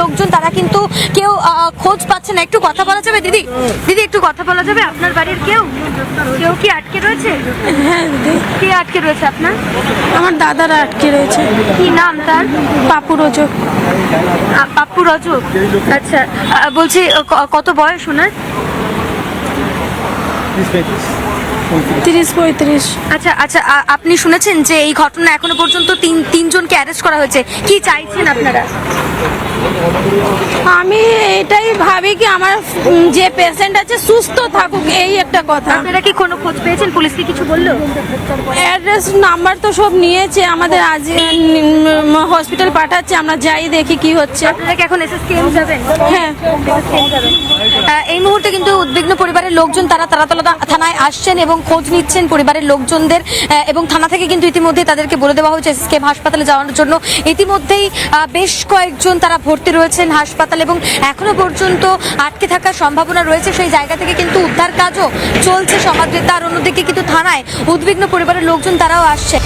লোকজন তারা কিন্তু কেউ খোঁজ পাচ্ছে না। একটু কথা বলা যাবে দিদি? দিদি একটু কথা বলা যাবে? আপনার বাড়ির কেউ কেউ কি আটকে রয়েছে? হ্যাঁ দিদি, কে আটকে রয়েছে আপনার? আমার দাদারা আটকে রয়েছে। কি নাম তার? পাপু রজক। পাপ্পু রজক। আচ্ছা, বলছি কত বয়স ওনার? 30-35। আচ্ছা আচ্ছা, আপনি শুনেছেন যে এই ঘটনা এখনো পর্যন্ত তিনজনকে অ্যারেস্ট করা হয়েছে, কি চাইছেন আপনারা? আমি এটাই ভাবি কি আমার যে পেশেন্ট আছে সুস্থ থাকুক, এই একটা কথা। আপনারা কি কোনো খোঁজ পেয়েছেন? পুলিশকে কিছু বললো? অ্যাড্রেস নাম্বার তো সব নিয়েছে, আমাদের আজ হসপিটাল পাঠাচ্ছে, আমরা যাই দেখি কি হচ্ছে। আপনারা কি এখন এসএসকেএম যাবেন? হ্যাঁ, এই মুহূর্তে কিন্তু উদ্বিগ্ন পরিবারের লোকজন তারা তারাতলা থানায় আসছেন এবং খোঁজ নিচ্ছেন পরিবারের লোকজনদের, এবং থানা থেকে কিন্তু ইতিমধ্যে তাদেরকে বলে দেওয়া হয়েছে এসএসকেএম হাসপাতালে যাওয়ার জন্য। ইতিমধ্যেই বেশ কয়েকজন তারা ভর্তি রয়েছেন হাসপাতাল, এবং এখনো পর্যন্ত আটকে থাকার সম্ভাবনা রয়েছে। সেই জায়গা থেকে কিন্তু উদ্ধার কাজও চলছে সমাদৃত। আর অন্যদিকে কিন্তু থানায় উদ্বিগ্ন পরিবারের লোকজন তারাও আসছে।